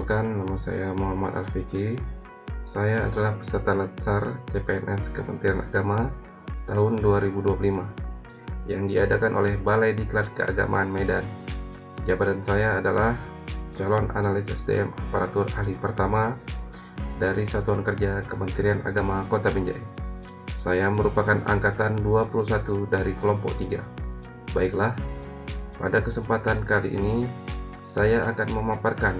Perkenalkan, nama saya Muhammad Al-Fiqi. Saya adalah peserta Latsar CPNS Kementerian Agama tahun 2025 yang diadakan oleh Balai Diklat Keagamaan Medan. Jabatan saya adalah calon analis SDM aparatur ahli pertama dari Satuan Kerja Kementerian Agama Kota Binjai. Saya merupakan angkatan 21 dari kelompok 3. Baiklah, pada kesempatan kali ini saya akan memaparkan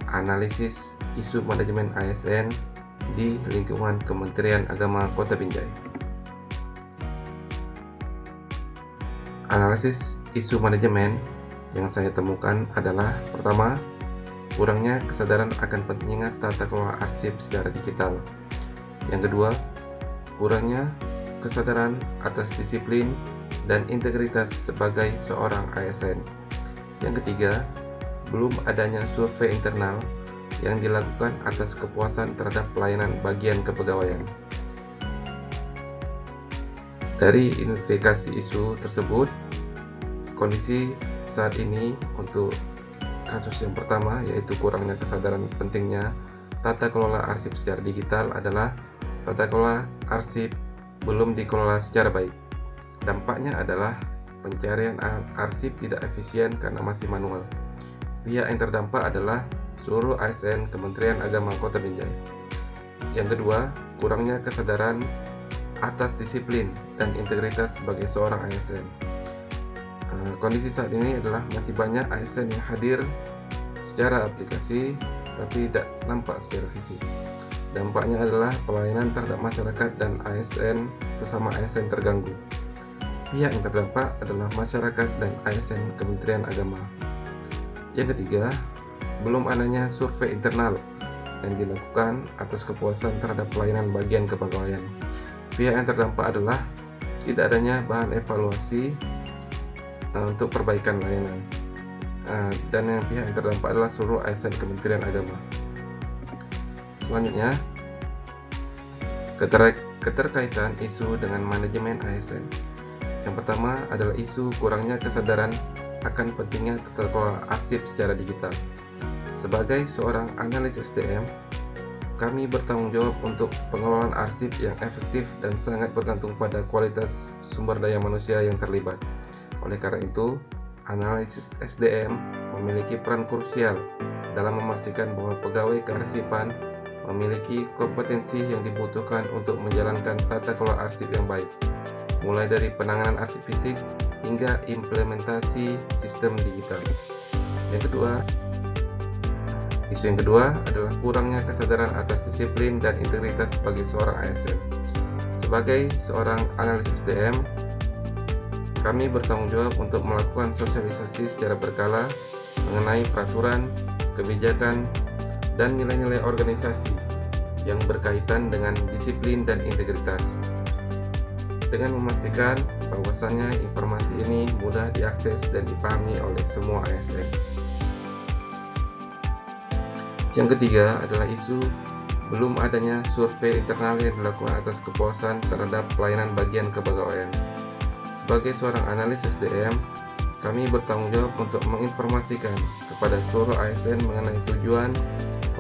analisis isu manajemen ASN di lingkungan Kementerian Agama Kota Binjai. Analisis isu manajemen yang saya temukan adalah: pertama, kurangnya kesadaran akan pentingnya tata kelola arsip secara digital. Yang kedua, kurangnya kesadaran atas disiplin dan integritas sebagai seorang ASN. Yang ketiga, belum adanya survei internal yang dilakukan atas kepuasan terhadap pelayanan bagian kepegawaian. Dari identifikasi isu tersebut, kondisi saat ini untuk kasus yang pertama, yaitu kurangnya kesadaran pentingnya tata kelola arsip secara digital, adalah tata kelola arsip belum dikelola secara baik. Dampaknya adalah pencarian arsip tidak efisien karena masih manual. Pihak yang terdampak adalah seluruh ASN Kementerian Agama Kota Binjai. Yang kedua, kurangnya kesadaran atas disiplin dan integritas sebagai seorang ASN. Kondisi saat ini adalah masih banyak ASN yang hadir secara aplikasi tapi tidak nampak secara fisik. Dampaknya adalah pelayanan terhadap masyarakat dan ASN sesama ASN terganggu. Pihak yang terdampak adalah masyarakat dan ASN Kementerian Agama. Yang ketiga, belum adanya survei internal yang dilakukan atas kepuasan terhadap pelayanan bagian kepegawaian. Pihak yang terdampak adalah tidak adanya bahan evaluasi untuk perbaikan layanan. Dan yang pihak yang terdampak adalah seluruh ASN Kementerian Agama. Selanjutnya, keterkaitan isu dengan manajemen ASN. Yang pertama adalah isu kurangnya kesadaran akan pentingnya tata kelola arsip secara digital. Sebagai seorang analis SDM, kami bertanggung jawab untuk pengelolaan arsip yang efektif dan sangat bergantung pada kualitas sumber daya manusia yang terlibat. Oleh karena itu, analisis SDM memiliki peran krusial dalam memastikan bahwa pegawai kearsipan memiliki kompetensi yang dibutuhkan untuk menjalankan tata kelola arsip yang baik, mulai dari penanganan arsip fisik hingga implementasi sistem digital. Isu yang kedua adalah kurangnya kesadaran atas disiplin dan integritas sebagai seorang ASN. Sebagai seorang analis SDM, kami bertanggung jawab untuk melakukan sosialisasi secara berkala mengenai peraturan, kebijakan, dan nilai-nilai organisasi yang berkaitan dengan disiplin dan integritas, dengan memastikan bahwasannya informasi ini mudah diakses dan dipahami oleh semua ASN. Yang ketiga adalah isu belum adanya survei internal yang dilakukan atas kepuasan terhadap pelayanan bagian kepegawaian. Sebagai seorang analis SDM, kami bertanggung jawab untuk menginformasikan kepada seluruh ASN mengenai tujuan,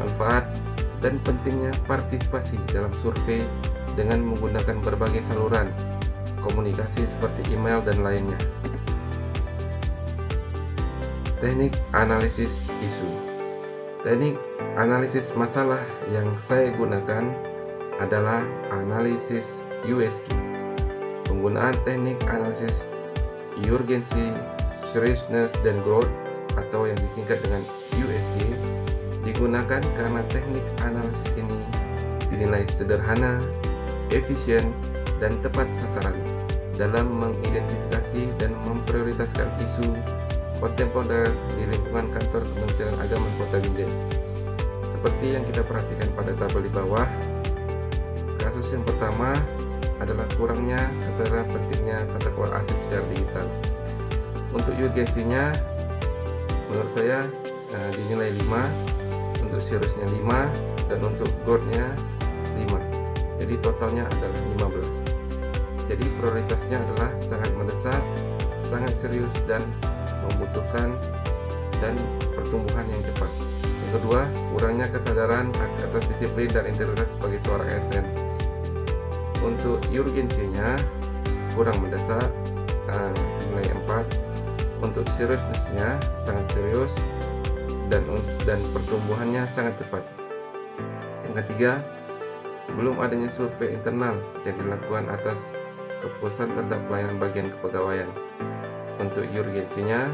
manfaat, dan pentingnya partisipasi dalam survei dengan menggunakan berbagai saluran komunikasi seperti email dan lainnya. Teknik analisis isu. Teknik analisis masalah yang saya gunakan adalah analisis USG. Penggunaan teknik analisis urgency, seriousness, dan growth atau yang disingkat dengan USG digunakan karena teknik analisis ini dinilai sederhana, efisien, dan tepat sasaran dalam mengidentifikasi dan memprioritaskan isu kontemporer di lingkungan kantor Kementerian Agama Kota Binjai. Seperti yang kita perhatikan pada tabel di bawah, kasus yang pertama adalah kurangnya kesadaran pentingnya tata kelola arsip secara digital. Untuk urgensinya, menurut saya dinilai 5, untuk seriousnya 5, dan untuk growth-nya 5. Jadi totalnya adalah 15. Jadi prioritasnya adalah sangat mendesak, sangat serius, dan membutuhkan dan pertumbuhan yang cepat. Yang kedua, kurangnya kesadaran atas disiplin dan integritas sebagai seorang ASN. Untuk urgensinya kurang mendesak, nilai 4. Untuk seriousness-nya sangat serius dan pertumbuhannya sangat cepat. Yang ketiga, belum adanya survei internal yang dilakukan atas kepuasan terhadap pelayanan bagian kepegawaian. Untuk urgensinya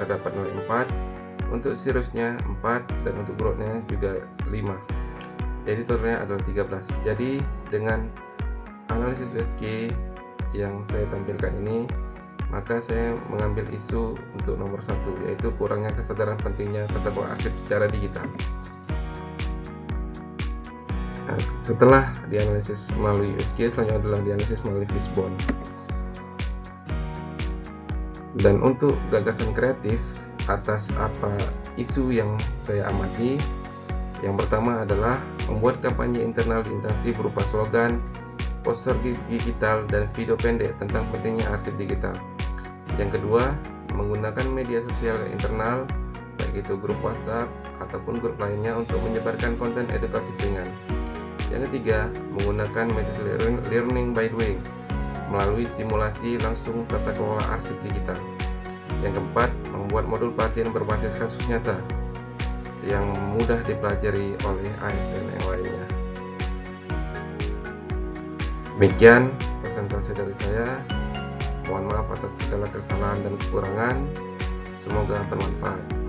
terdapat nilai 4, untuk seriousnya 4, dan untuk growth-nya juga 5. Jadi totalnya adalah 13. Jadi dengan analisis USG yang saya tampilkan ini, maka saya mengambil isu untuk nomor 1, yaitu kurangnya kesadaran pentingnya tata kelola arsip secara digital. Setelah dianalisis melalui USG, selanjutnya adalah dianalisis melalui Fishbone. Dan untuk gagasan kreatif atas apa isu yang saya amati, yang pertama adalah membuat kampanye internal di instansi berupa slogan, poster digital, dan video pendek tentang pentingnya arsip digital. Yang kedua, menggunakan media sosial internal, baik itu grup WhatsApp ataupun grup lainnya, untuk menyebarkan konten edukatif ringan. Yang ketiga, menggunakan metode learning by doing melalui simulasi langsung tata kelola arsip digital. Yang keempat, membuat modul pelatihan berbasis kasus nyata yang mudah dipelajari oleh ASN yang lainnya. Demikian presentasi dari saya. Mohon maaf atas segala kesalahan dan kekurangan. Semoga bermanfaat.